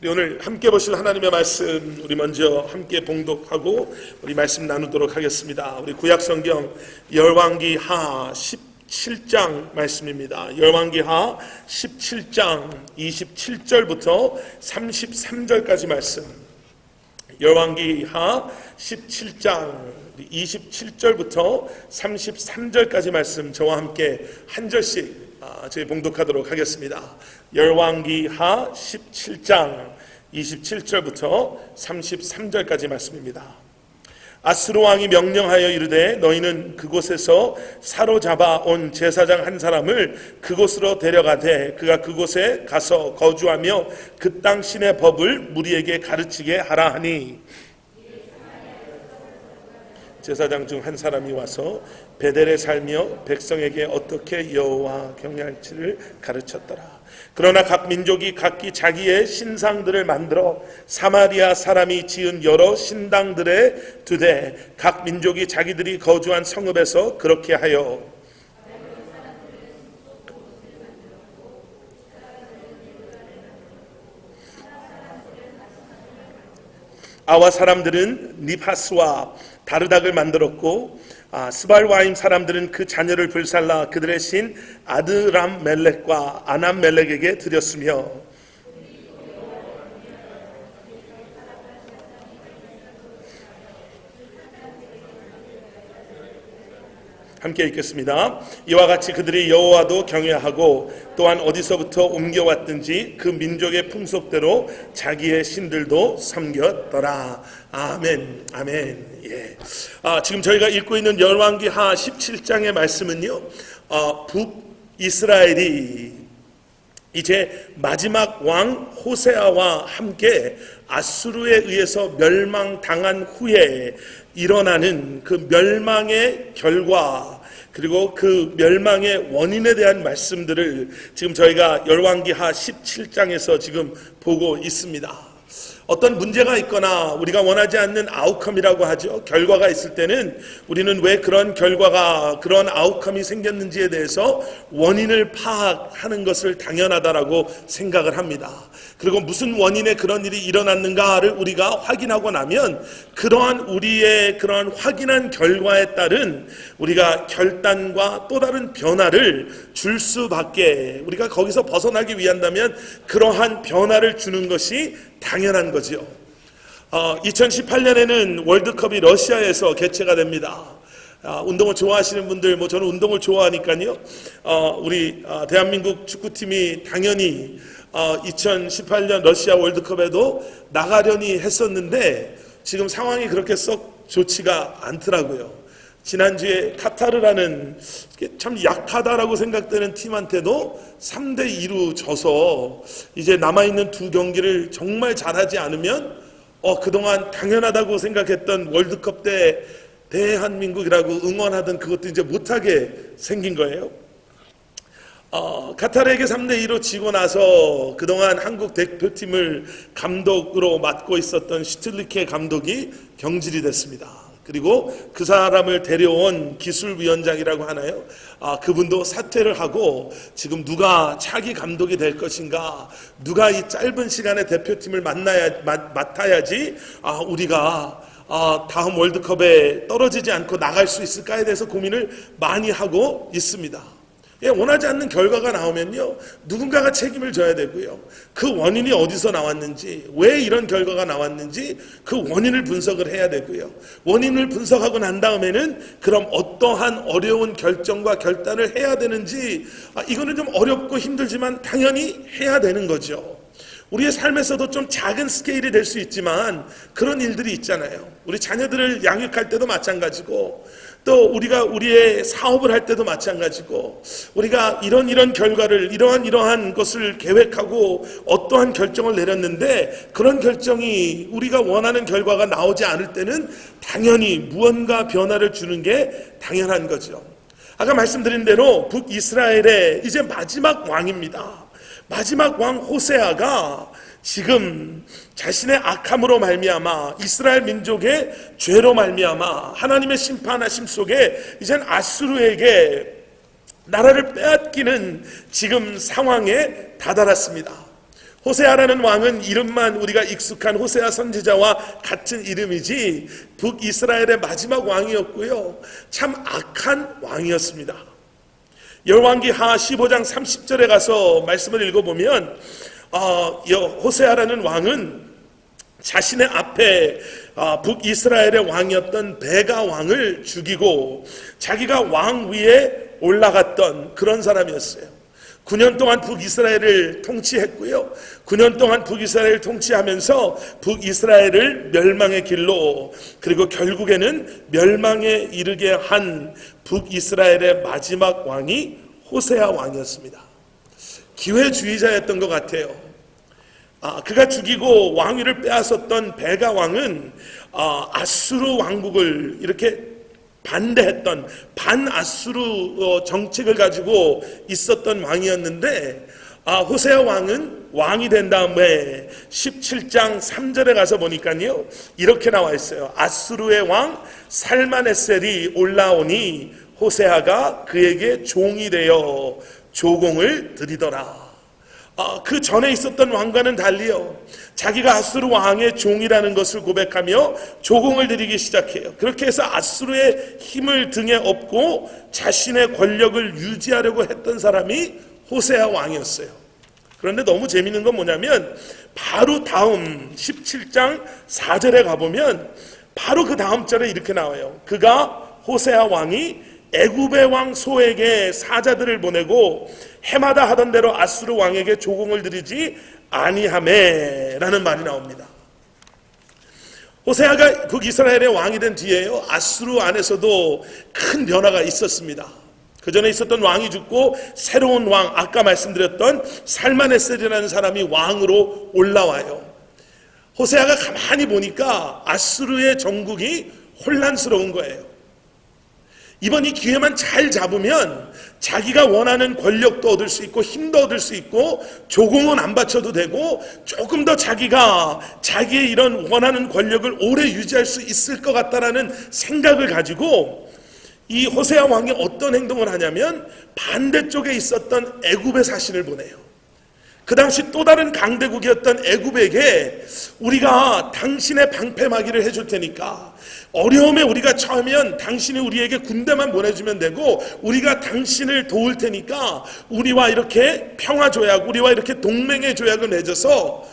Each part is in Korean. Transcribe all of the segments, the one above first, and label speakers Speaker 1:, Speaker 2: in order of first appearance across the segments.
Speaker 1: 오늘 함께 보실 하나님의 말씀, 우리 먼저 함께 봉독하고 우리 말씀 나누도록 하겠습니다. 우리 구약성경 열왕기하 17장 말씀입니다. 열왕기하 17장 27절부터 33절까지 말씀. 열왕기하 17장 27절부터 33절까지 말씀 저와 함께 한 절씩 저희 봉독하도록 하겠습니다. 열왕기하 17장 27절부터 33절까지 말씀입니다. 아스루 왕이 명령하여 이르되 너희는 그곳에서 사로잡아 온 제사장 한 사람을 그곳으로 데려가되 그가 그곳에 가서 거주하며 그 땅 신의 법을 무리에게 가르치게 하라 하니, 제사장 중 한 사람이 와서 베델에 살며 백성에게 어떻게 여호와 경외할지를 가르쳤더라. 그러나 각 민족이 각기 자기의 신상들을 만들어 사마리아 사람이 지은 여러 신당들에 두되 각 민족이 자기들이 거주한 성읍에서 그렇게 하여 아와 사람들은 니파스와 다르닥을 만들었고 스발와임 사람들은 그 자녀를 불살라 그들의 신 아드람멜렉과 아남멜렉에게 드렸으며, 함께 읽겠습니다. 이와 같이 그들이 여호와도 경외하고 또한 어디서부터 옮겨왔든지 그 민족의 풍속대로 자기의 신들도 섬겼더라. 아멘, 아멘. 예. 지금 저희가 읽고 있는 열왕기하 17장의 말씀은요, 북이스라엘이 이제 마지막 왕 호세아와 함께 아수르에 의해서 멸망당한 후에 일어나는 그 멸망의 결과, 그리고 그 멸망의 원인에 대한 말씀들을 지금 저희가 열왕기하 17장에서 지금 보고 있습니다. 어떤 문제가 있거나 우리가 원하지 않는 아웃컴이라고 하죠. 결과가 있을 때는 우리는 왜 그런 결과가, 그런 아웃컴이 생겼는지에 대해서 원인을 파악하는 것을 당연하다라고 생각을 합니다. 그리고 무슨 원인에 그런 일이 일어났는가를 우리가 확인하고 나면 그러한 우리의 그러한 확인한 결과에 따른 우리가 결단과 또 다른 변화를 줄 수밖에, 우리가 거기서 벗어나기 위한다면 그러한 변화를 주는 것이 당연한 거죠. 2018년에는 월드컵이 러시아에서 개최가 됩니다. 운동을 좋아하시는 분들, 저는 운동을 좋아하니까요. 우리 대한민국 축구팀이 당연히 2018년 러시아 월드컵에도 나가려니 했었는데 지금 상황이 그렇게 썩 좋지가 않더라고요. 지난주에 카타르라는 참 약하다라고 생각되는 팀한테도 3대2로 져서 이제 남아있는 두 경기를 정말 잘하지 않으면 그동안 당연하다고 생각했던 월드컵 때 대한민국이라고 응원하던 그것도 이제 못하게 생긴 거예요. 카타르에게 3대2로 지고 나서 그동안 한국 대표팀을 감독으로 맡고 있었던 슈틸리케 감독이 경질이 됐습니다. 그리고 그 사람을 데려온 기술위원장이라고 하나요? 그분도 사퇴를 하고 지금 누가 차기 감독이 될 것인가, 누가 이 짧은 시간에 대표팀을 맡아야지 우리가 다음 월드컵에 떨어지지 않고 나갈 수 있을까에 대해서 고민을 많이 하고 있습니다. 원하지 않는 결과가 나오면요, 누군가가 책임을 져야 되고요, 그 원인이 어디서 나왔는지, 왜 이런 결과가 나왔는지 그 원인을 분석을 해야 되고요, 원인을 분석하고 난 다음에는 그럼 어떠한 어려운 결정과 결단을 해야 되는지, 이거는 좀 어렵고 힘들지만 당연히 해야 되는 거죠. 우리의 삶에서도 좀 작은 스케일이 될 수 있지만 그런 일들이 있잖아요. 우리 자녀들을 양육할 때도 마찬가지고, 또 우리가 우리의 사업을 할 때도 마찬가지고, 우리가 이런 결과를, 이러한 것을 계획하고 어떠한 결정을 내렸는데 그런 결정이 우리가 원하는 결과가 나오지 않을 때는 당연히 무언가 변화를 주는 게 당연한 거죠. 아까 말씀드린 대로 북이스라엘의 이제 마지막 왕입니다. 마지막 왕 호세아가 지금 자신의 악함으로 말미암아, 이스라엘 민족의 죄로 말미암아 하나님의 심판하심 속에 이젠 아수르에게 나라를 빼앗기는 지금 상황에 다다랐습니다. 호세아라는 왕은 이름만 우리가 익숙한 호세아 선지자와 같은 이름이지 북이스라엘의 마지막 왕이었고요, 참 악한 왕이었습니다. 열왕기하 15장 30절에 가서 말씀을 읽어보면 호세아라는 왕은 자신의 앞에 북이스라엘의 왕이었던 베가 왕을 죽이고 자기가 왕 위에 올라갔던 그런 사람이었어요. 9년 동안 북이스라엘을 통치했고요, 9년 동안 북이스라엘을 통치하면서 북이스라엘을 멸망의 길로, 그리고 결국에는 멸망에 이르게 한 북이스라엘의 마지막 왕이 호세아 왕이었습니다. 기회주의자였던 것 같아요. 그가 죽이고 왕위를 빼앗았던 베가 왕은 아수르 왕국을 이렇게 반대했던 반아수르 정책을 가지고 있었던 왕이었는데, 호세아 왕은 왕이 된 다음에 17장 3절에 가서 보니까요, 이렇게 나와 있어요. 아수르의 왕 살마네셀이 올라오니 호세아가 그에게 종이 되어 조공을 드리더라. 그 전에 있었던 왕과는 달리요, 자기가 아수르 왕의 종이라는 것을 고백하며 조공을 드리기 시작해요. 그렇게 해서 아수르의 힘을 등에 업고 자신의 권력을 유지하려고 했던 사람이 호세아 왕이었어요. 그런데 너무 재밌는 건 뭐냐면, 바로 다음 17장 4절에 가보면 바로 그 다음 절에 이렇게 나와요. 그가 호세아 왕이 애굽의 왕 소에게 사자들을 보내고 해마다 하던 대로 아수르 왕에게 조공을 드리지 아니하매 라는 말이 나옵니다. 호세아가 북이스라엘의 왕이 된 뒤에요, 아수르 안에서도 큰 변화가 있었습니다. 그 전에 있었던 왕이 죽고 새로운 왕, 아까 말씀드렸던 살마네셀이라는 사람이 왕으로 올라와요. 호세아가 가만히 보니까 아수르의 정국이 혼란스러운 거예요. 이번 이 기회만 잘 잡으면 자기가 원하는 권력도 얻을 수 있고 힘도 얻을 수 있고 조공은 안 바쳐도 되고 조금 더 자기가 자기의 이런 원하는 권력을 오래 유지할 수 있을 것 같다라는 생각을 가지고 이 호세아 왕이 어떤 행동을 하냐면, 반대쪽에 있었던 애굽의 사신을 보내요. 그 당시 또 다른 강대국이었던 애굽에게 우리가 당신의 방패막이를 해줄 테니까, 어려움에 우리가 처하면 당신이 우리에게 군대만 보내주면 되고 우리가 당신을 도울 테니까 우리와 이렇게 평화조약, 우리와 이렇게 동맹의 조약을 맺어서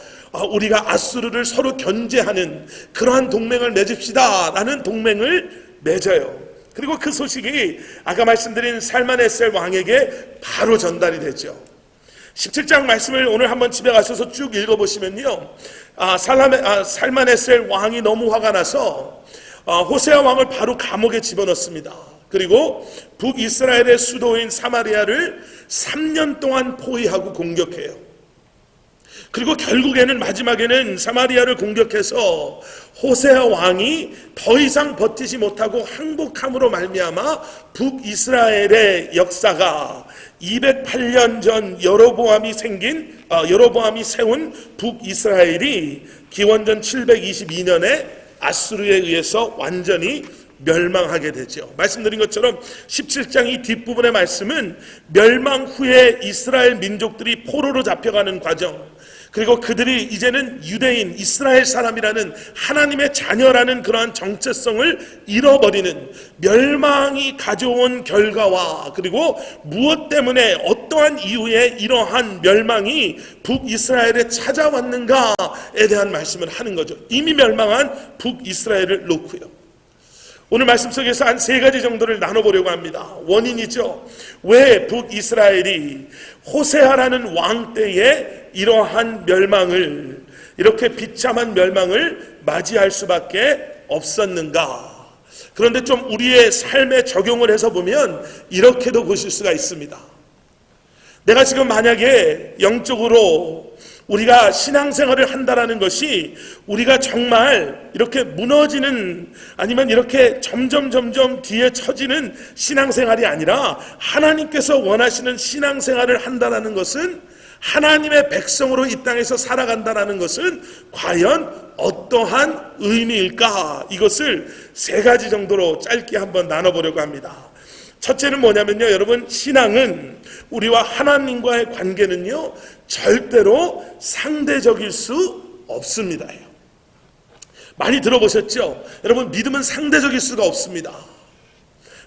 Speaker 1: 우리가 아수르를 서로 견제하는 그러한 동맹을 맺읍시다 라는 동맹을 맺어요. 그리고 그 소식이 아까 말씀드린 살마네셀 왕에게 바로 전달이 되죠. 17장 말씀을 오늘 한번 집에 가셔서 쭉 읽어보시면요, 살마네셀 왕이 너무 화가 나서 호세아 왕을 바로 감옥에 집어넣습니다. 그리고 북이스라엘의 수도인 사마리아를 3년 동안 포위하고 공격해요. 그리고 결국에는 마지막에는 사마리아를 공격해서 호세아 왕이 더 이상 버티지 못하고 항복함으로 말미암아 북이스라엘의 역사가 208년 전 여로보암이 세운 북이스라엘이 기원전 722년에 아수르에 의해서 완전히 멸망하게 되죠. 말씀드린 것처럼 17장 이 뒷부분의 말씀은 멸망 후에 이스라엘 민족들이 포로로 잡혀가는 과정, 그리고 그들이 이제는 유대인, 이스라엘 사람이라는 하나님의 자녀라는 그러한 정체성을 잃어버리는 멸망이 가져온 결과와, 그리고 무엇 때문에 어떠한 이유에 이러한 멸망이 북이스라엘에 찾아왔는가에 대한 말씀을 하는 거죠. 이미 멸망한 북이스라엘을 놓고요. 오늘 말씀 속에서 한 3가지 정도를 나눠보려고 합니다. 원인이죠. 왜 북이스라엘이 호세아라는 왕 때에 이러한 멸망을, 이렇게 비참한 멸망을 맞이할 수밖에 없었는가. 그런데 좀 우리의 삶에 적용을 해서 보면 이렇게도 보실 수가 있습니다. 내가 지금 만약에 영적으로 우리가 신앙생활을 한다라는 것이 우리가 정말 이렇게 무너지는, 아니면 이렇게 점점 뒤에 처지는 신앙생활이 아니라 하나님께서 원하시는 신앙생활을 한다라는 것은, 하나님의 백성으로 이 땅에서 살아간다라는 것은 과연 어떠한 의미일까? 이것을 3가지 정도로 짧게 한번 나눠보려고 합니다. 첫째는 뭐냐면요, 여러분, 신앙은, 우리와 하나님과의 관계는요, 절대로 상대적일 수 없습니다. 많이 들어보셨죠? 여러분, 믿음은 상대적일 수가 없습니다.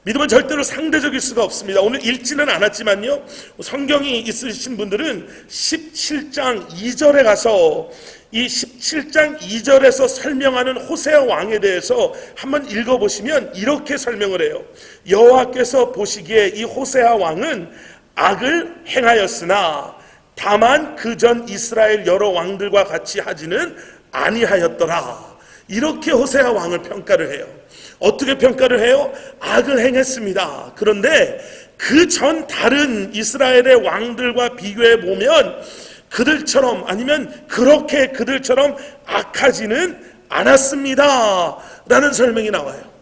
Speaker 1: 믿음은 절대로 상대적일 수가 없습니다. 오늘 읽지는 않았지만요, 성경이 있으신 분들은 17장 2절에 가서 이 17장 2절에서 설명하는 호세아 왕에 대해서 한번 읽어보시면 이렇게 설명을 해요. 여호와께서 보시기에 이 호세아 왕은 악을 행하였으나 다만 그전 이스라엘 여러 왕들과 같이 하지는 아니하였더라. 이렇게 호세아 왕을 평가를 해요. 어떻게 평가를 해요? 악을 행했습니다. 그런데 그 전 다른 이스라엘의 왕들과 비교해 보면 그들처럼, 아니면 그렇게 그들처럼 악하지는 않았습니다 라는 설명이 나와요.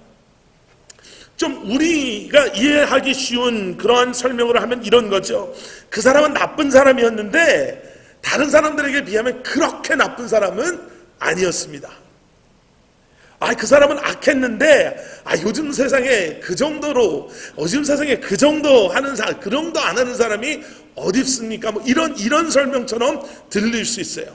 Speaker 1: 좀 우리가 이해하기 쉬운 그러한 설명을 하면 이런 거죠. 그 사람은 나쁜 사람이었는데 다른 사람들에게 비하면 그렇게 나쁜 사람은 아니었습니다. 그 사람은 악했는데 요즘 세상에 그 정도로, 요즘 세상에 그 정도 하는 사람, 그 정도 안 하는 사람이 어디 있습니까? 뭐 이런 설명처럼 들릴 수 있어요.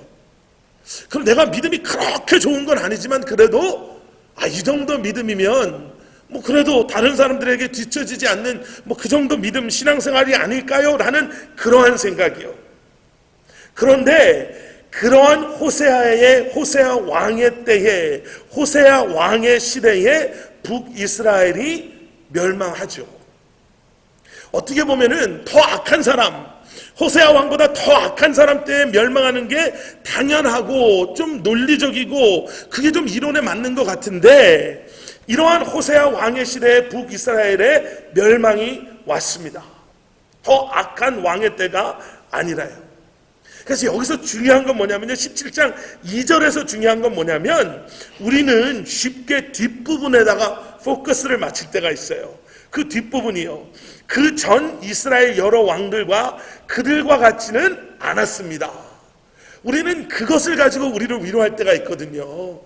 Speaker 1: 그럼 내가 믿음이 그렇게 좋은 건 아니지만 그래도 이 정도 믿음이면 뭐 그래도 다른 사람들에게 뒤처지지 않는 뭐 그 정도 믿음, 신앙생활이 아닐까요? 라는 그러한 생각이요. 그런데 그러한 호세아 왕의 때에, 호세아 왕의 시대에 북이스라엘이 멸망하죠. 어떻게 보면은 더 악한 사람, 호세아 왕보다 더 악한 사람 때에 멸망하는 게 당연하고 좀 논리적이고 그게 좀 이론에 맞는 것 같은데, 이러한 호세아 왕의 시대에 북이스라엘의 멸망이 왔습니다. 더 악한 왕의 때가 아니라요. 그래서 여기서 중요한 건 뭐냐면요, 17장 2절에서 중요한 건 뭐냐면, 우리는 쉽게 뒷부분에다가 포커스를 맞출 때가 있어요. 그 뒷부분이요, 그 전 이스라엘 여러 왕들과 그들과 같지는 않았습니다. 우리는 그것을 가지고 우리를 위로할 때가 있거든요.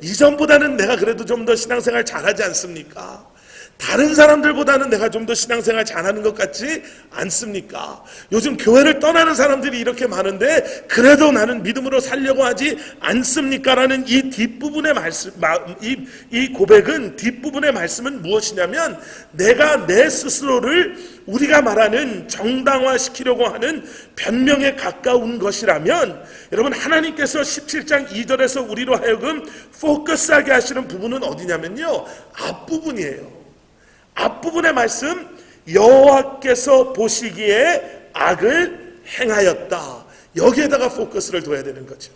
Speaker 1: 이전보다는 내가 그래도 좀 더 신앙생활 잘하지 않습니까? 다른 사람들보다는 내가 좀 더 신앙생활 잘하는 것 같지 않습니까? 요즘 교회를 떠나는 사람들이 이렇게 많은데 그래도 나는 믿음으로 살려고 하지 않습니까? 라는 이 뒷부분의 말씀, 이 고백은, 뒷부분의 말씀은 무엇이냐면, 내가 내 스스로를 우리가 말하는 정당화시키려고 하는 변명에 가까운 것이라면, 여러분, 하나님께서 17장 2절에서 우리로 하여금 포커스하게 하시는 부분은 어디냐면요, 앞부분이에요. 앞부분의 말씀, 여호와께서 보시기에 악을 행하였다, 여기에다가 포커스를 둬야 되는 거죠.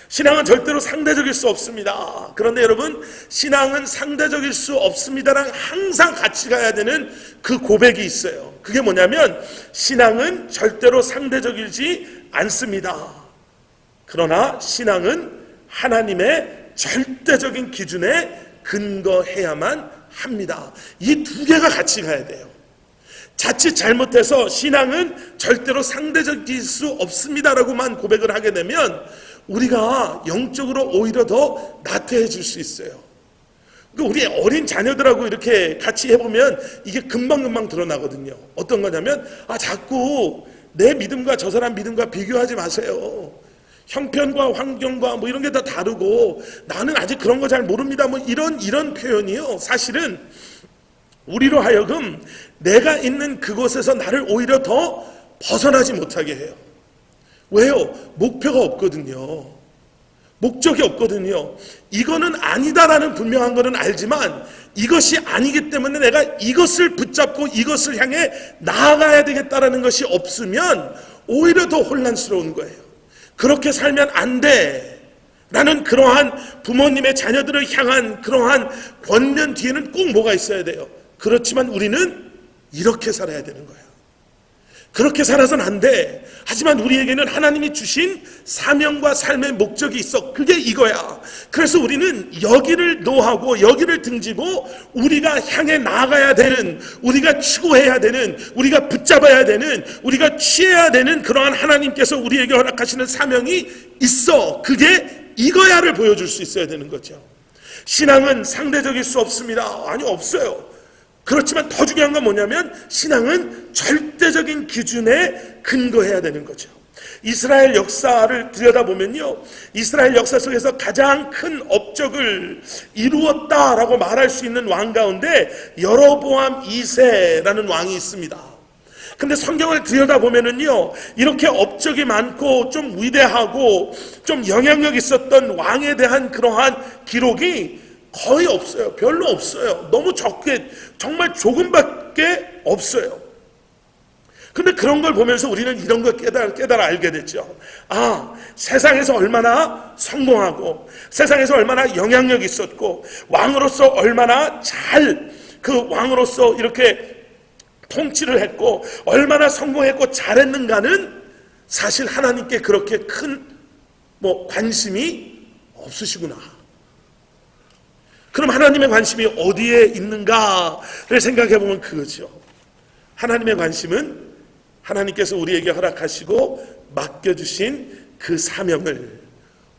Speaker 1: 신앙은 절대로 상대적일 수 없습니다. 그런데 여러분, 신앙은 상대적일 수 없습니다랑 항상 같이 가야 되는 그 고백이 있어요. 그게 뭐냐면, 신앙은 절대로 상대적이지 않습니다. 그러나 신앙은 하나님의 절대적인 기준에 근거해야만 합니다. 이 두 개가 같이 가야 돼요. 자칫 잘못해서 신앙은 절대로 상대적일 수 없습니다라고만 고백을 하게 되면 우리가 영적으로 오히려 더 나태해질 수 있어요. 우리 어린 자녀들하고 이렇게 같이 해보면 이게 금방금방 드러나거든요. 어떤 거냐면, 자꾸 내 믿음과 저 사람 믿음과 비교하지 마세요. 형편과 환경과 뭐 이런 게 다 다르고 나는 아직 그런 거 잘 모릅니다. 뭐 이런 표현이요, 사실은 우리로 하여금 내가 있는 그곳에서 나를 오히려 더 벗어나지 못하게 해요. 왜요? 목표가 없거든요. 목적이 없거든요. 이거는 아니다라는 분명한 거는 알지만 이것이 아니기 때문에 내가 이것을 붙잡고 이것을 향해 나아가야 되겠다라는 것이 없으면 오히려 더 혼란스러운 거예요. 그렇게 살면 안 돼 라는 그러한 부모님의 자녀들을 향한 그러한 권면 뒤에는 꼭 뭐가 있어야 돼요. 그렇지만 우리는 이렇게 살아야 되는 거예요. 그렇게 살아서는 안 돼. 하지만 우리에게는 하나님이 주신 사명과 삶의 목적이 있어. 그게 이거야. 그래서 우리는 여기를 노하고 여기를 등지고 우리가 향해 나아가야 되는, 우리가 추구해야 되는, 우리가 붙잡아야 되는, 우리가 취해야 되는 그러한 하나님께서 우리에게 허락하시는 사명이 있어. 그게 이거야를 보여줄 수 있어야 되는 거죠. 신앙은 상대적일 수 없습니다. 아니, 없어요. 그렇지만 더 중요한 건 뭐냐면 신앙은 절대적인 기준에 근거해야 되는 거죠. 이스라엘 역사를 들여다보면요, 이스라엘 역사 속에서 가장 큰 업적을 이루었다라고 말할 수 있는 왕 가운데 여로보암 2세라는 왕이 있습니다. 근데 성경을 들여다보면은요, 이렇게 업적이 많고 좀 위대하고 좀 영향력 있었던 왕에 대한 그러한 기록이 거의 없어요. 별로 없어요. 너무 적게, 정말 조금밖에 없어요. 근데 그런 걸 보면서 우리는 이런 걸 깨달아 알게 됐죠. 아, 세상에서 얼마나 성공하고 세상에서 얼마나 영향력 있었고 왕으로서 얼마나 잘 그 왕으로서 이렇게 통치를 했고 얼마나 성공했고 잘했는가는 사실 하나님께 그렇게 큰 관심이 없으시구나. 그럼 하나님의 관심이 어디에 있는가를 생각해 보면 그거죠. 하나님의 관심은 하나님께서 우리에게 허락하시고 맡겨주신 그 사명을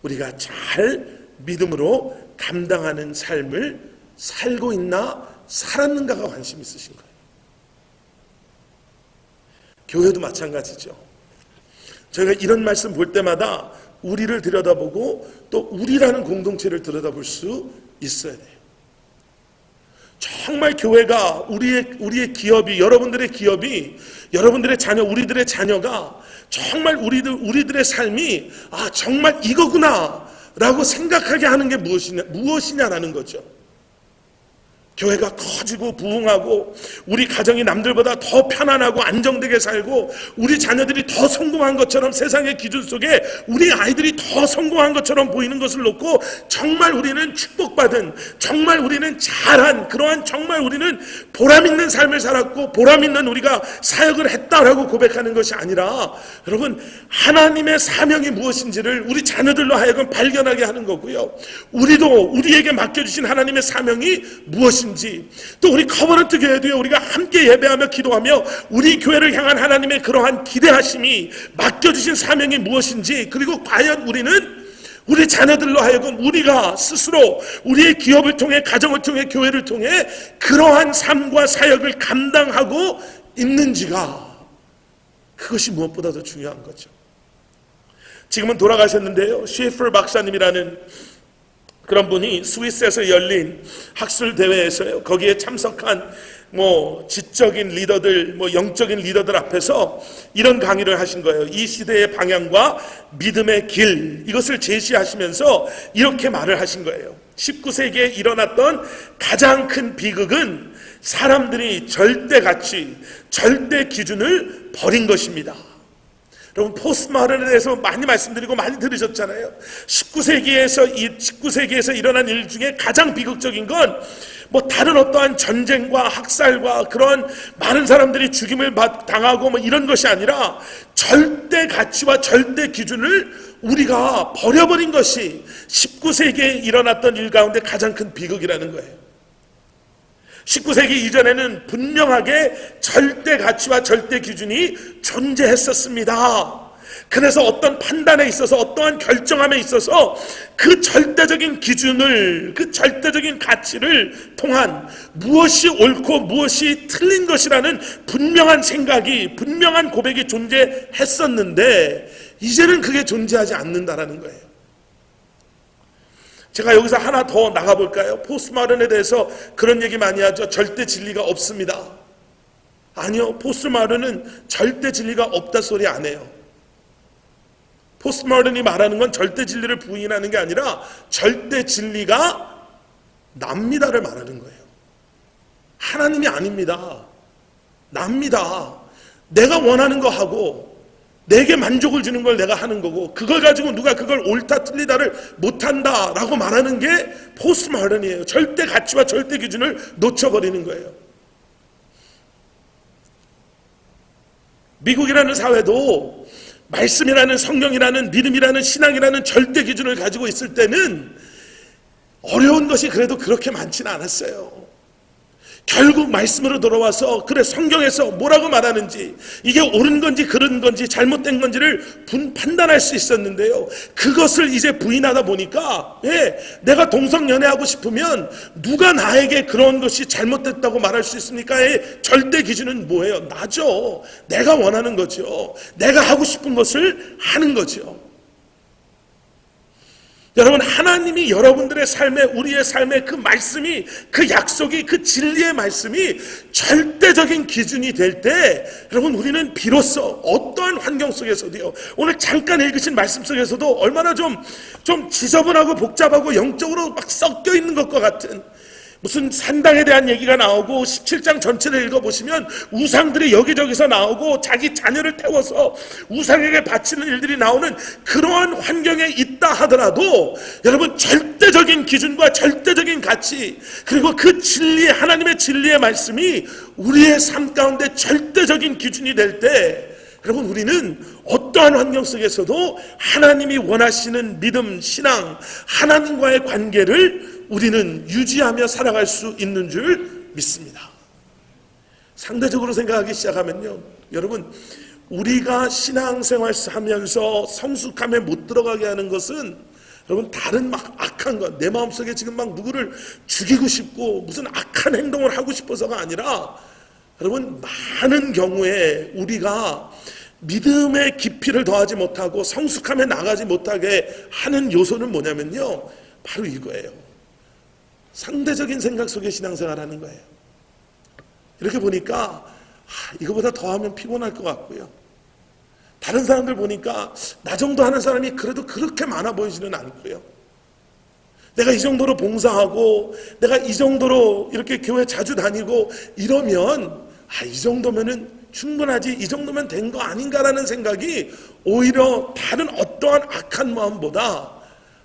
Speaker 1: 우리가 잘 믿음으로 감당하는 삶을 살고 있나 살았는가가 관심 있으신 거예요. 교회도 마찬가지죠. 저희가 이런 말씀 볼 때마다 우리를 들여다보고 또 우리라는 공동체를 들여다볼 수 있어야 돼요. 정말 교회가 우리의 기업이, 여러분들의 기업이, 여러분들의 자녀, 우리들의 자녀가 정말 우리들의 삶이 정말 이거구나 라고 생각하게 하는 게 무엇이냐라는 거죠. 교회가 커지고 부흥하고 우리 가정이 남들보다 더 편안하고 안정되게 살고 우리 자녀들이 더 성공한 것처럼 세상의 기준 속에 우리 아이들이 더 성공한 것처럼 보이는 것을 놓고 정말 우리는 축복받은, 정말 우리는 잘한, 그러한 정말 우리는 보람있는 삶을 살았고 보람있는 우리가 사역을 했다라고 고백하는 것이 아니라, 여러분, 하나님의 사명이 무엇인지를 우리 자녀들로 하여금 발견하게 하는 거고요, 우리도 우리에게 맡겨주신 하나님의 사명이 무엇인지, 또 우리 커버넌트 교회도요, 우리가 함께 예배하며 기도하며 우리 교회를 향한 하나님의 그러한 기대하심이, 맡겨주신 사명이 무엇인지, 그리고 과연 우리는 우리 자녀들로 하여금 우리가 스스로 우리의 기업을 통해, 가정을 통해, 교회를 통해 그러한 삶과 사역을 감당하고 있는지가, 그것이 무엇보다도 중요한 거죠. 지금은 돌아가셨는데요, 셰퍼 박사님이라는 그런 분이 스위스에서 열린 학술 대회에서요, 거기에 참석한 지적인 리더들, 영적인 리더들 앞에서 이런 강의를 하신 거예요. 이 시대의 방향과 믿음의 길, 이것을 제시하시면서 이렇게 말을 하신 거예요. 19세기에 일어났던 가장 큰 비극은 사람들이 절대 가치, 절대 기준을 버린 것입니다. 여러분, 포스트모던에 대해서 많이 말씀드리고 많이 들으셨잖아요. 19세기에서 일어난 일 중에 가장 비극적인 건 다른 어떠한 전쟁과 학살과 그런 많은 사람들이 죽임을 당하고 이런 것이 아니라 절대 가치와 절대 기준을 우리가 버려버린 것이 19세기에 일어났던 일 가운데 가장 큰 비극이라는 거예요. 19세기 이전에는 분명하게 절대 가치와 절대 기준이 존재했었습니다. 그래서 어떤 판단에 있어서, 어떠한 결정함에 있어서 그 절대적인 기준을, 그 절대적인 가치를 통한 무엇이 옳고 무엇이 틀린 것이라는 분명한 생각이, 분명한 고백이 존재했었는데 이제는 그게 존재하지 않는다라는 거예요. 제가 여기서 하나 더 나가볼까요? 포스트모던에 대해서 그런 얘기 많이 하죠. 절대 진리가 없습니다. 아니요, 포스트모던은 절대 진리가 없다 소리 안 해요. 포스트모던이 말하는 건 절대 진리를 부인하는 게 아니라 절대 진리가 납니다를 말하는 거예요. 하나님이 아닙니다. 납니다. 내가 원하는 거 하고 내게 만족을 주는 걸 내가 하는 거고, 그걸 가지고 누가 그걸 옳다 틀리다를 못한다라고 말하는 게 포스트모던이에요. 절대 가치와 절대 기준을 놓쳐버리는 거예요. 미국이라는 사회도 말씀이라는, 성령이라는, 믿음이라는, 신앙이라는 절대 기준을 가지고 있을 때는 어려운 것이 그래도 그렇게 많지는 않았어요. 결국 말씀으로 돌아와서 그래 성경에서 뭐라고 말하는지, 이게 옳은 건지 그른 건지 잘못된 건지를 판단할 수 있었는데요, 그것을 이제 부인하다 보니까 내가 동성연애하고 싶으면 누가 나에게 그런 것이 잘못됐다고 말할 수 있습니까? 절대 기준은 뭐예요? 나죠. 내가 원하는 거죠. 내가 하고 싶은 것을 하는 거죠. 여러분, 하나님이 여러분들의 삶에, 우리의 삶에 그 말씀이, 그 약속이, 그 진리의 말씀이 절대적인 기준이 될 때, 여러분, 우리는 비로소 어떠한 환경 속에서도요, 오늘 잠깐 읽으신 말씀 속에서도 얼마나 좀 지저분하고 복잡하고 영적으로 막 섞여 있는 것과 같은, 무슨 산당에 대한 얘기가 나오고 17장 전체를 읽어보시면 우상들이 여기저기서 나오고 자기 자녀를 태워서 우상에게 바치는 일들이 나오는 그러한 환경에 있다 하더라도, 여러분, 절대적인 기준과 절대적인 가치, 그리고 그 진리, 하나님의 진리의 말씀이 우리의 삶 가운데 절대적인 기준이 될 때, 여러분, 우리는 어떠한 환경 속에서도 하나님이 원하시는 믿음, 신앙, 하나님과의 관계를 우리는 유지하며 살아갈 수 있는 줄 믿습니다. 상대적으로 생각하기 시작하면요, 여러분, 우리가 신앙생활 하면서 성숙함에 못 들어가게 하는 것은, 여러분, 다른 막 악한 것, 내 마음속에 지금 막 누구를 죽이고 싶고 무슨 악한 행동을 하고 싶어서가 아니라, 여러분, 많은 경우에 우리가 믿음의 깊이를 더하지 못하고 성숙함에 나가지 못하게 하는 요소는 뭐냐면요, 바로 이거예요. 상대적인 생각 속에 신앙생활하는 거예요. 이렇게 보니까 이거보다 더하면 피곤할 것 같고요, 다른 사람들 보니까 나 정도 하는 사람이 그래도 그렇게 많아 보이지는 않고요, 내가 이 정도로 봉사하고 내가 이 정도로 이렇게 교회 자주 다니고 이러면 이 정도면은 충분하지, 이 정도면 된 거 아닌가라는 생각이 오히려 다른 어떠한 악한 마음보다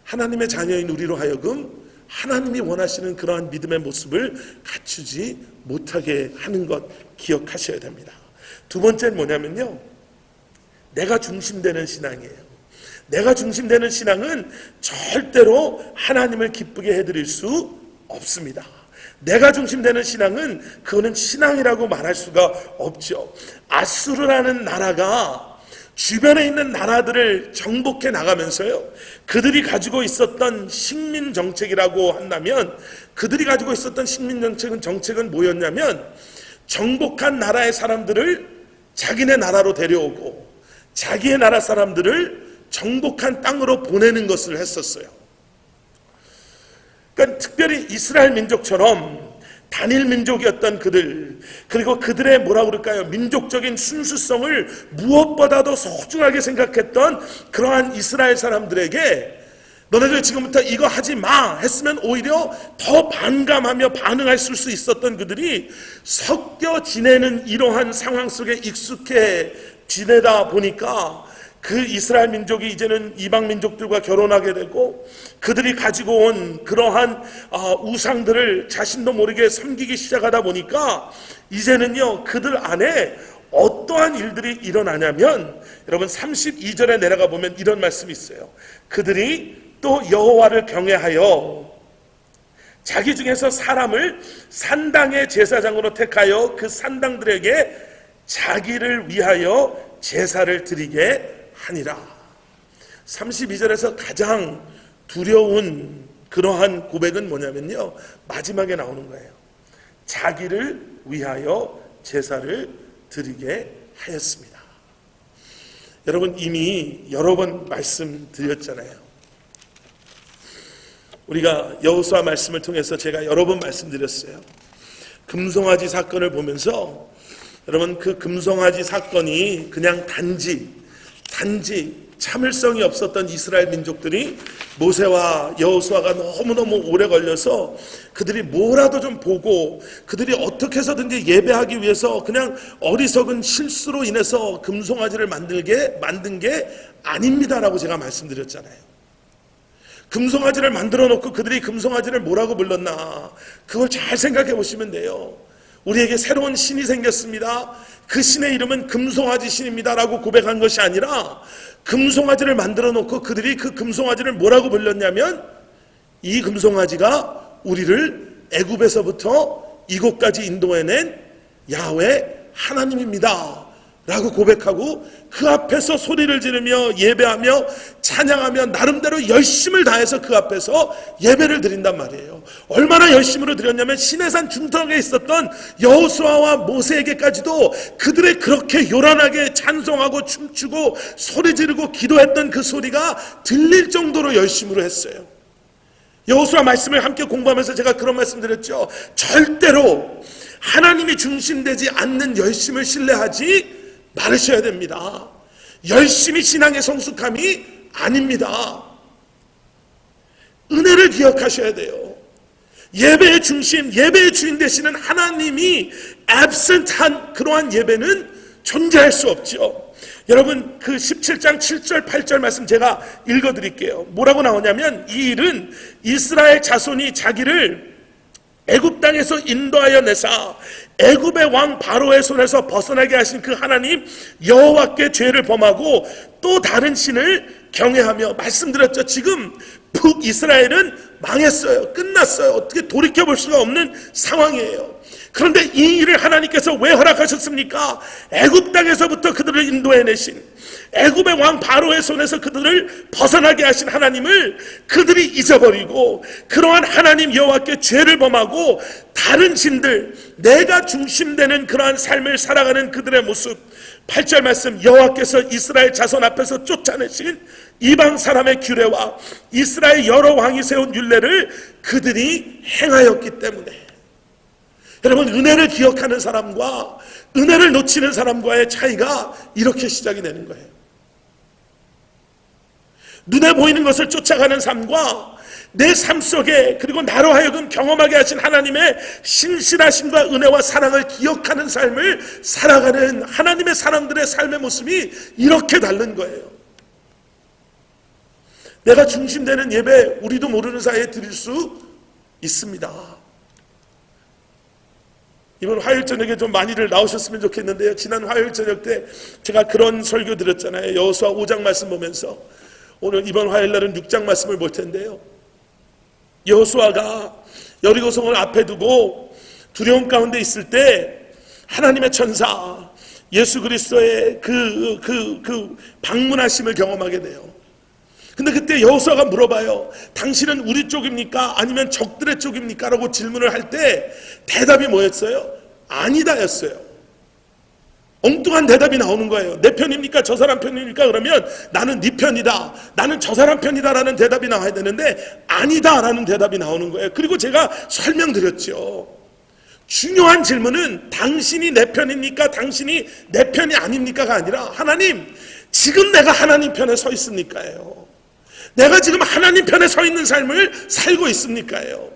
Speaker 1: 하나님의 자녀인 우리로 하여금 하나님이 원하시는 그러한 믿음의 모습을 갖추지 못하게 하는 것 기억하셔야 됩니다. 두 번째는 뭐냐면요, 내가 중심되는 신앙이에요. 내가 중심되는 신앙은 절대로 하나님을 기쁘게 해드릴 수 없습니다. 내가 중심되는 신앙은, 그거는 신앙이라고 말할 수가 없죠. 아수르라는 나라가 주변에 있는 나라들을 정복해 나가면서요, 그들이 가지고 있었던 식민 정책이라고 한다면, 그들이 가지고 있었던 식민 정책은 뭐였냐면, 정복한 나라의 사람들을 자기네 나라로 데려오고 자기의 나라 사람들을 정복한 땅으로 보내는 것을 했었어요. 그러니까 특별히 이스라엘 민족처럼 단일 민족이었던 그들, 그리고 그들의 뭐라고 그럴까요, 민족적인 순수성을 무엇보다도 소중하게 생각했던 그러한 이스라엘 사람들에게 너네들 지금부터 이거 하지 마 했으면 오히려 더 반감하며 반응할 수 있었던 그들이 섞여 지내는 이러한 상황 속에 익숙해 지내다 보니까 그 이스라엘 민족이 이제는 이방 민족들과 결혼하게 되고, 그들이 가지고 온 그러한 우상들을 자신도 모르게 섬기기 시작하다 보니까 이제는요, 그들 안에 어떠한 일들이 일어나냐면, 여러분 32절에 내려가 보면 이런 말씀이 있어요. 그들이 또 여호와를 경외하여 자기 중에서 사람을 산당의 제사장으로 택하여 그 산당들에게 자기를 위하여 제사를 드리게 하니라. 32절에서 가장 두려운 그러한 고백은 뭐냐면요, 마지막에 나오는 거예요. 자기를 위하여 제사를 드리게 하였습니다. 여러분, 이미 여러 번 말씀드렸잖아요. 우리가 여호수아 말씀을 통해서 제가 여러 번 말씀드렸어요. 금송아지 사건을 보면서, 여러분, 그 금송아지 사건이 그냥 단지 참을성이 없었던 이스라엘 민족들이 모세와 여호수아가 너무너무 오래 걸려서 그들이 뭐라도 좀 보고 그들이 어떻게 해서든지 예배하기 위해서 그냥 어리석은 실수로 인해서 금송아지를 만든 게 아닙니다라고 제가 말씀드렸잖아요. 금송아지를 만들어 놓고 그들이 금송아지를 뭐라고 불렀나, 그걸 잘 생각해 보시면 돼요. 우리에게 새로운 신이 생겼습니다, 그 신의 이름은 금송아지 신입니다라고 고백한 것이 아니라, 금송아지를 만들어 놓고 그들이 그 금송아지를 뭐라고 불렀냐면, 이 금송아지가 우리를 애굽에서부터 이곳까지 인도해낸 야훼 하나님입니다 라고 고백하고 그 앞에서 소리를 지르며 예배하며 찬양하며 나름대로 열심을 다해서 그 앞에서 예배를 드린단 말이에요. 얼마나 열심으로 드렸냐면 시내산 중턱에 있었던 여호수아와 모세에게까지도 그들의 그렇게 요란하게 찬송하고 춤추고 소리 지르고 기도했던 그 소리가 들릴 정도로 열심으로 했어요. 여호수아 말씀을 함께 공부하면서 제가 그런 말씀 드렸죠. 절대로 하나님이 중심되지 않는 열심을 신뢰하지 말으셔야 됩니다. 열심히 신앙의 성숙함이 아닙니다. 은혜를 기억하셔야 돼요. 예배의 중심, 예배의 주인 되시는 하나님이 absent한 그러한 예배는 존재할 수 없죠. 여러분 그 17장 7절 8절 말씀 제가 읽어드릴게요. 뭐라고 나오냐면 이 일은 이스라엘 자손이 자기를 애굽 땅에서 인도하여 내사 애굽의 왕 바로의 손에서 벗어나게 하신 그 하나님 여호와께 죄를 범하고 또 다른 신을 경외하며 말씀드렸죠. 지금 북이스라엘은 망했어요. 끝났어요. 어떻게 돌이켜볼 수가 없는 상황이에요. 그런데 이 일을 하나님께서 왜 허락하셨습니까? 애굽 땅에서부터 그들을 인도해내신 애굽의 왕 바로의 손에서 그들을 벗어나게 하신 하나님을 그들이 잊어버리고 이러한 하나님 여호와께 죄를 범하고 다른 신들, 내가 중심되는 그러한 삶을 살아가는 그들의 모습. 8절 말씀, 여호와께서 이스라엘 자손 앞에서 쫓아내신 이방 사람의 규례와 이스라엘 여러 왕이 세운 율례를 그들이 행하였기 때문에. 여러분 은혜를 기억하는 사람과 은혜를 놓치는 사람과의 차이가 이렇게 시작이 되는 거예요. 눈에 보이는 것을 쫓아가는 삶과 내 삶 속에 그리고 나로 하여금 경험하게 하신 하나님의 신실하심과 은혜와 사랑을 기억하는 삶을 살아가는 하나님의 사람들의 삶의 모습이 이렇게 다른 거예요. 내가 중심되는 예배 우리도 모르는 사이에 드릴 수 있습니다. 이번 화요일 저녁에 좀 많이들 나오셨으면 좋겠는데요. 지난 화요일 저녁 때 제가 그런 설교 드렸잖아요. 여호수아 5장 말씀 보면서 오늘 이번 화요일 날은 6장 말씀을 볼 텐데요. 여호수아가 여리고성을 앞에 두고 두려움 가운데 있을 때 하나님의 천사 예수 그리스도의 그 방문하심을 경험하게 돼요. 근데 그때 여호수아가 물어봐요. 당신은 우리 쪽입니까? 아니면 적들의 쪽입니까? 라고 질문을 할 때 대답이 뭐였어요? 아니다였어요. 엉뚱한 대답이 나오는 거예요. 내 편입니까? 저 사람 편입니까? 그러면 나는 네 편이다, 나는 저 사람 편이다 라는 대답이 나와야 되는데 아니다 라는 대답이 나오는 거예요. 그리고 제가 설명드렸죠. 중요한 질문은 당신이 내 편입니까? 당신이 내 편이 아닙니까가 아니라 하나님, 지금 내가 하나님 편에 서 있습니까요? 내가 지금 하나님 편에 서 있는 삶을 살고 있습니까요?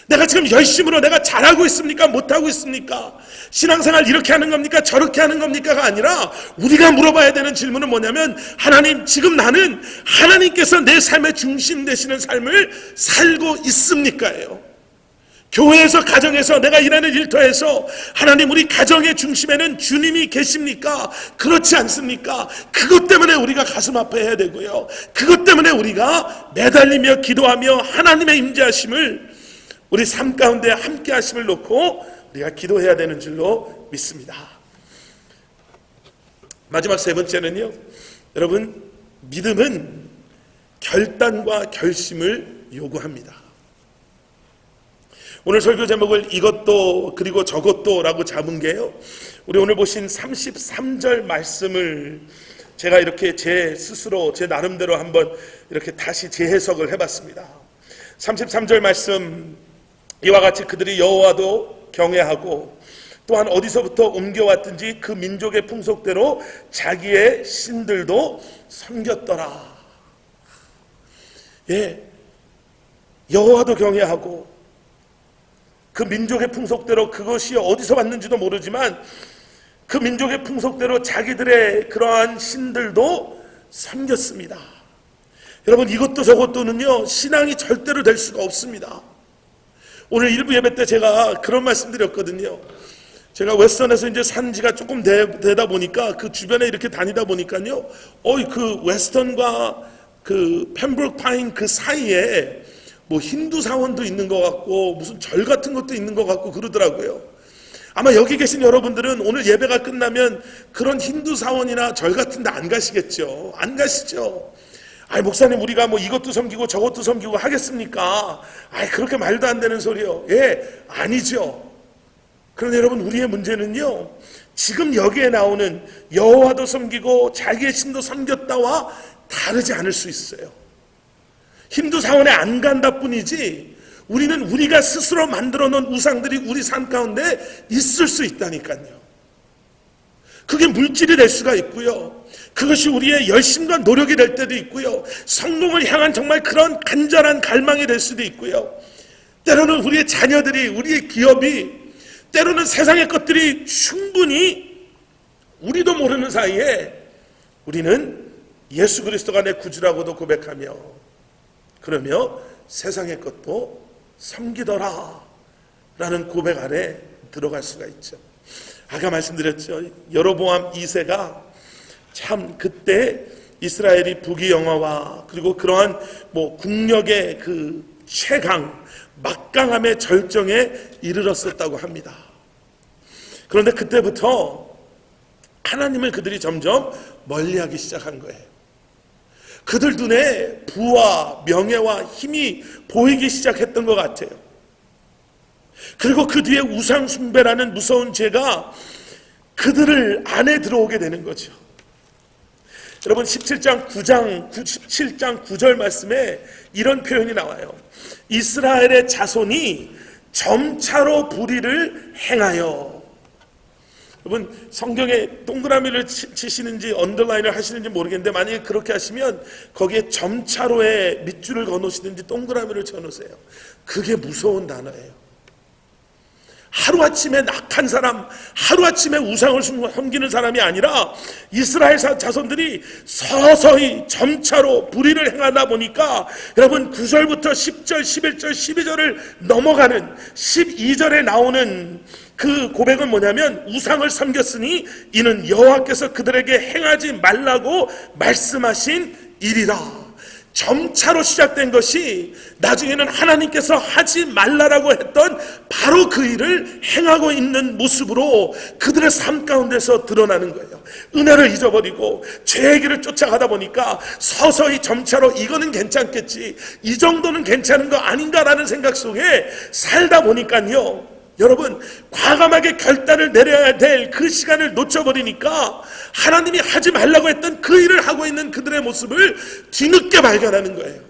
Speaker 1: 내가 지금 열심으로 내가 잘하고 있습니까? 못하고 있습니까? 신앙생활 이렇게 하는 겁니까? 저렇게 하는 겁니까가 아니라 우리가 물어봐야 되는 질문은 뭐냐면 하나님, 지금 나는 하나님께서 내 삶의 중심 되시는 삶을 살고 있습니까요? 교회에서, 가정에서, 내가 일하는 일터에서 하나님, 우리 가정의 중심에는 주님이 계십니까? 그렇지 않습니까? 그것 때문에 우리가 가슴 아파해야 되고요. 그것 때문에 우리가 매달리며 기도하며 하나님의 임재하심을 우리 삶 가운데 함께 하심을 놓고 우리가 기도해야 되는 줄로 믿습니다. 마지막 세 번째는요, 여러분, 믿음은 결단과 결심을 요구합니다. 오늘 설교 제목을 이것도 그리고 저것도 라고 잡은 게요, 우리 오늘 보신 33절 말씀을 제가 이렇게 제 스스로 제 나름대로 한번 이렇게 다시 재해석을 해봤습니다. 33절 말씀, 이와 같이 그들이 여호와도 경외하고 또한 어디서부터 옮겨왔든지 그 민족의 풍속대로 자기의 신들도 섬겼더라. 예, 여호와도 경외하고 그 민족의 풍속대로, 그것이 어디서 왔는지도 모르지만 그 민족의 풍속대로 자기들의 그러한 신들도 섬겼습니다. 여러분, 이것도 저것도는요, 신앙이 절대로 될 수가 없습니다. 오늘 일부 예배 때 제가 그런 말씀 드렸거든요. 제가 웨스턴에서 이제 산 지가 조금 되다 보니까 그 주변에 이렇게 다니다 보니까요, 그 웨스턴과 그 펜브룩 파인 그 사이에 뭐 힌두 사원도 있는 것 같고 무슨 절 같은 것도 있는 것 같고 그러더라고요. 아마 여기 계신 여러분들은 오늘 예배가 끝나면 그런 힌두 사원이나 절 같은 데 안 가시겠죠. 안 가시죠. 아이, 목사님, 우리가 뭐 이것도 섬기고 저것도 섬기고 하겠습니까? 아이, 그렇게 말도 안 되는 소리요. 예, 아니죠. 그런데 여러분, 우리의 문제는요, 지금 여기에 나오는 여호와도 섬기고 자기의 신도 섬겼다와 다르지 않을 수 있어요. 힌두 사원에 안 간다 뿐이지 우리는 우리가 스스로 만들어 놓은 우상들이 우리 삶 가운데 있을 수 있다니까요. 그게 물질이 될 수가 있고요, 그것이 우리의 열심과 노력이 될 때도 있고요, 성공을 향한 정말 그런 간절한 갈망이 될 수도 있고요, 때로는 우리의 자녀들이, 우리의 기업이, 때로는 세상의 것들이 충분히 우리도 모르는 사이에 우리는 예수 그리스도가 내 구주라고도 고백하며 그러며 세상의 것도 섬기더라 라는 고백 안에 들어갈 수가 있죠. 아까 말씀드렸죠. 여로보암 2세가 참 그때 이스라엘이 부귀영화와 그리고 그러한 뭐 국력의 그 최강, 막강함의 절정에 이르렀었다고 합니다. 그런데 그때부터 하나님을 그들이 점점 멀리하기 시작한 거예요. 그들 눈에 부와 명예와 힘이 보이기 시작했던 것 같아요. 그리고 그 뒤에 우상 숭배라는 무서운 죄가 그들을 안에 들어오게 되는 거죠. 여러분, 17장 9절 말씀에 이런 표현이 나와요. 이스라엘의 자손이 점차로 불의를 행하여. 여러분, 성경에 동그라미를 치시는지 언더라인을 하시는지 모르겠는데 만약에 그렇게 하시면 거기에 점차로에 밑줄을 그어놓으시든지 동그라미를 쳐놓으세요. 그게 무서운 단어예요. 하루아침에 낙한 사람, 하루아침에 우상을 섬기는 사람이 아니라 이스라엘 자손들이 서서히 점차로 불의를 행하다 보니까 여러분 9절부터 10절, 11절, 12절을 넘어가는 12절에 나오는 그 고백은 뭐냐면 우상을 섬겼으니 이는 여호와께서 그들에게 행하지 말라고 말씀하신 일이라. 점차로 시작된 것이 나중에는 하나님께서 하지 말라라고 했던 바로 그 일을 행하고 있는 모습으로 그들의 삶 가운데서 드러나는 거예요. 은혜를 잊어버리고 죄의 길을 쫓아가다 보니까 서서히 점차로 이거는 괜찮겠지, 이 정도는 괜찮은 거 아닌가라는 생각 속에 살다 보니까요, 여러분, 과감하게 결단을 내려야 될 그 시간을 놓쳐버리니까 하나님이 하지 말라고 했던 그 일을 하고 있는 그들의 모습을 뒤늦게 발견하는 거예요.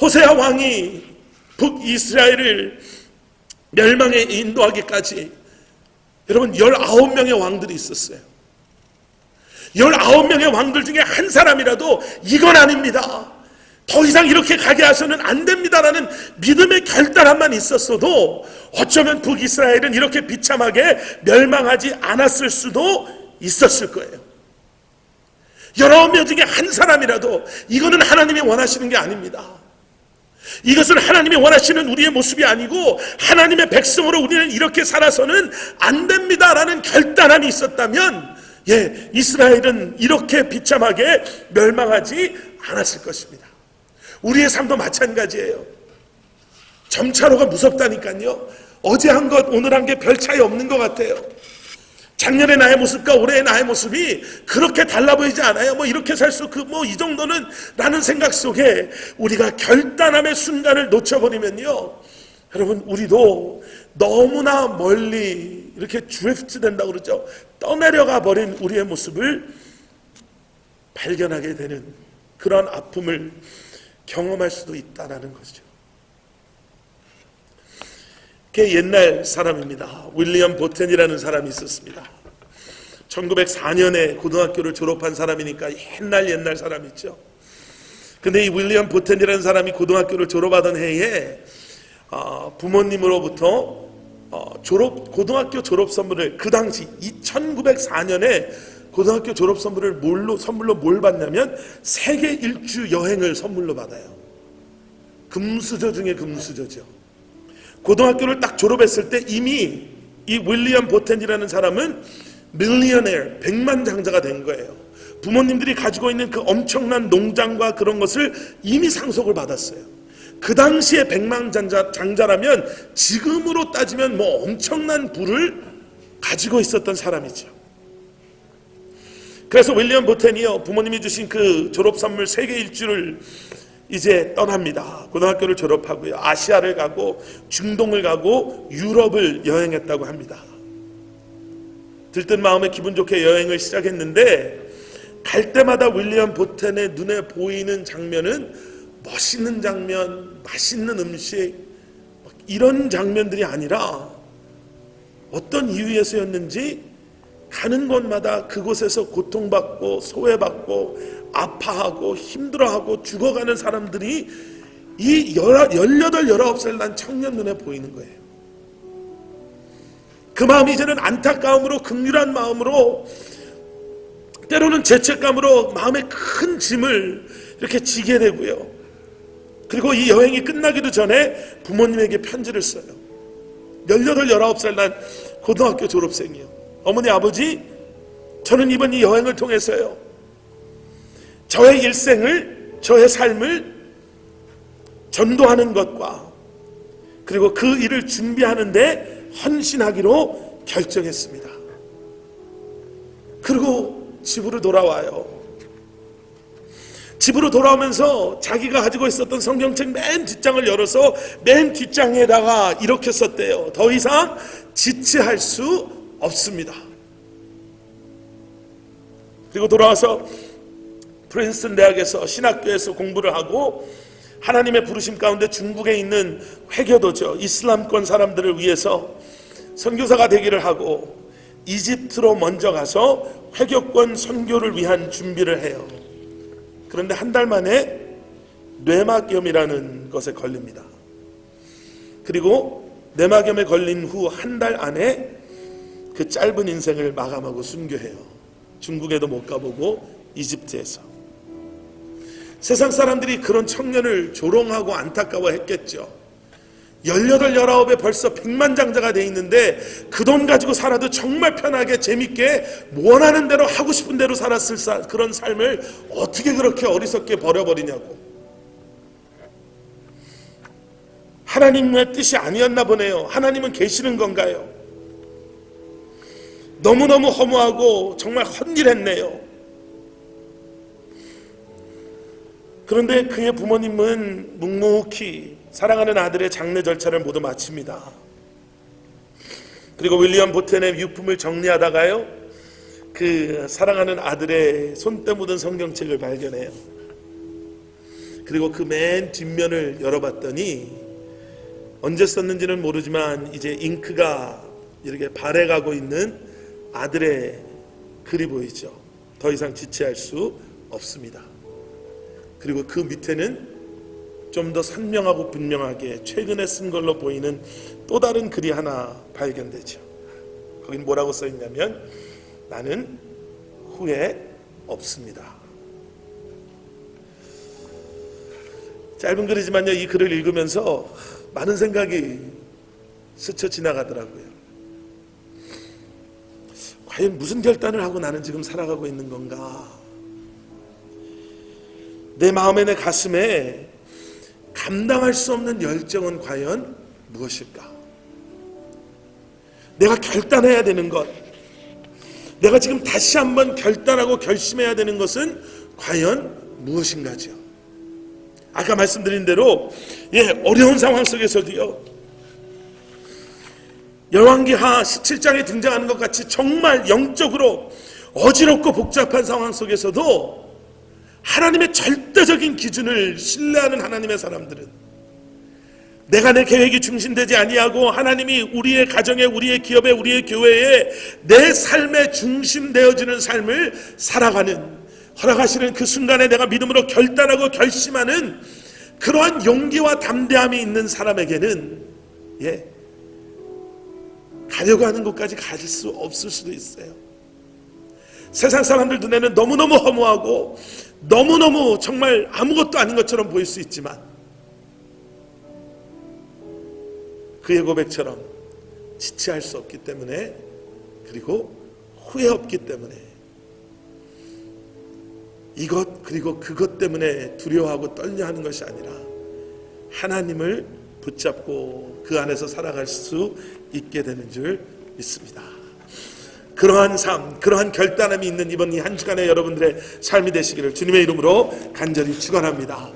Speaker 1: 호세아 왕이 북이스라엘을 멸망에 인도하기까지 여러분 19명의 왕들이 있었어요. 19명의 왕들 중에 한 사람이라도 이건 아닙니다, 더 이상 이렇게 가게 하서는 안 됩니다라는 믿음의 결단함만 있었어도 어쩌면 북이스라엘은 이렇게 비참하게 멸망하지 않았을 수도 있었을 거예요. 19명 중에 한 사람이라도 이거는 하나님이 원하시는 게 아닙니다, 이것은 하나님이 원하시는 우리의 모습이 아니고 하나님의 백성으로 우리는 이렇게 살아서는 안 됩니다라는 결단함이 있었다면 이스라엘은 이렇게 비참하게 멸망하지 않았을 것입니다. 우리의 삶도 마찬가지예요. 점차로가 무섭다니까요. 어제 한 것 오늘 한 게 별 차이 없는 것 같아요. 작년의 나의 모습과 올해의 나의 모습이 그렇게 달라 보이지 않아요. 뭐 이렇게 살 수 이 정도는 라는 생각 속에 우리가 결단함의 순간을 놓쳐버리면요, 여러분, 우리도 너무나 멀리 이렇게 드리프트 된다고 그러죠. 떠내려가 버린 우리의 모습을 발견하게 되는 그런 아픔을 경험할 수도 있다는 거죠. 그게 옛날 사람입니다. 윌리엄 보텐이라는 사람이 있었습니다. 1904년에 고등학교를 졸업한 사람이니까 옛날 사람이죠. 근데 이 윌리엄 보텐이라는 사람이 고등학교를 졸업하던 해에 부모님으로부터 고등학교 졸업 선물을, 그 당시 1904년에 고등학교 졸업 선물을 선물로 뭘 받냐면 세계 일주 여행을 선물로 받아요. 금수저 중에 금수저죠. 고등학교를 딱 졸업했을 때 이미 이 윌리엄 보텐이라는 사람은 밀리어네어, 백만장자가 된 거예요. 부모님들이 가지고 있는 그 엄청난 농장과 그런 것을 이미 상속을 받았어요. 그 당시에 백만장자라면 지금으로 따지면 뭐 엄청난 부를 가지고 있었던 사람이죠. 그래서 윌리엄 보텐이요, 부모님이 주신 그 졸업 선물 세계 일주를 이제 떠납니다. 고등학교를 졸업하고요, 아시아를 가고 중동을 가고 유럽을 여행했다고 합니다. 들뜬 마음에 기분 좋게 여행을 시작했는데 갈 때마다 윌리엄 보텐의 눈에 보이는 장면은 멋있는 장면, 맛있는 음식, 이런 장면들이 아니라 어떤 이유에서였는지 가는 곳마다 그곳에서 고통받고 소외받고 아파하고 힘들어하고 죽어가는 사람들이 이 18, 19살 난 청년 눈에 보이는 거예요. 그 마음이 이제는 안타까움으로, 극률한 마음으로, 때로는 죄책감으로 마음에 큰 짐을 이렇게 지게 되고요. 그리고 이 여행이 끝나기도 전에 부모님에게 편지를 써요. 18, 19살 난 고등학교 졸업생이요. 어머니, 아버지, 저는 이번 이 여행을 통해서요, 저의 일생을, 저의 삶을 전도하는 것과 그리고 그 일을 준비하는데 헌신하기로 결정했습니다. 그리고 집으로 돌아와요. 집으로 돌아오면서 자기가 가지고 있었던 성경책 맨 뒷장을 열어서 맨 뒷장에다가 이렇게 썼대요. 더 이상 지체할 수 없습니다. 그리고 돌아와서 프린스턴 대학에서 신학교에서 공부를 하고 하나님의 부르심 가운데 중국에 있는 회교도죠, 이슬람권 사람들을 위해서 선교사가 되기를 하고 이집트로 먼저 가서 회교권 선교를 위한 준비를 해요. 그런데 한 달 만에 뇌막염이라는 것에 걸립니다. 그리고 뇌막염에 걸린 후 한 달 안에 그 짧은 인생을 마감하고 순교해요. 중국에도 못 가보고 이집트에서. 세상 사람들이 그런 청년을 조롱하고 안타까워했겠죠. 18, 19에 벌써 백만장자가 돼 있는데 그 돈 가지고 살아도 정말 편하게 재밌게 원하는 대로 하고 싶은 대로 살았을 그런 삶을 어떻게 그렇게 어리석게 버려버리냐고. 하나님의 뜻이 아니었나 보네요. 하나님은 계시는 건가요? 너무너무 허무하고 정말 헛일했네요. 그런데 그의 부모님은 묵묵히 사랑하는 아들의 장례 절차를 모두 마칩니다. 그리고 윌리엄 보텐의 유품을 정리하다가요, 그 사랑하는 아들의 손때 묻은 성경책을 발견해요. 그리고 그 맨 뒷면을 열어봤더니 언제 썼는지는 모르지만 이제 잉크가 이렇게 발해가고 있는 아들의 글이 보이죠. 더 이상 지체할 수 없습니다. 그리고 그 밑에는 좀 더 선명하고 분명하게 최근에 쓴 걸로 보이는 또 다른 글이 하나 발견되죠. 거긴 뭐라고 써있냐면 나는 후회 없습니다. 짧은 글이지만요, 이 글을 읽으면서 많은 생각이 스쳐 지나가더라고요. 과연 무슨 결단을 하고 나는 지금 살아가고 있는 건가? 내 마음에, 내 가슴에 감당할 수 없는 열정은 과연 무엇일까? 내가 결단해야 되는 것, 내가 지금 다시 한번 결단하고 결심해야 되는 것은 과연 무엇인가죠? 아까 말씀드린 대로 어려운 상황 속에서도요, 열왕기하 17장에 등장하는 것 같이 정말 영적으로 어지럽고 복잡한 상황 속에서도 하나님의 절대적인 기준을 신뢰하는 하나님의 사람들은, 내가 내 계획이 중심되지 아니하고 하나님이 우리의 가정에, 우리의 기업에, 우리의 교회에 내 삶에 중심되어지는 삶을 살아가는, 허락하시는 그 순간에 내가 믿음으로 결단하고 결심하는 그러한 용기와 담대함이 있는 사람에게는 가려고 하는 곳까지 가질 수 없을 수도 있어요. 세상 사람들 눈에는 너무너무 허무하고 너무너무 정말 아무것도 아닌 것처럼 보일 수 있지만 그의 고백처럼 지체할 수 없기 때문에, 그리고 후회 없기 때문에 이것 그리고 그것 때문에 두려워하고 떨려하는 것이 아니라 하나님을 붙잡고 그 안에서 살아갈 수 있게 되는 줄 믿습니다. 그러한 삶, 그러한 결단함이 있는 이번 이 한 주간의 여러분들의 삶이 되시기를 주님의 이름으로 간절히 축원합니다.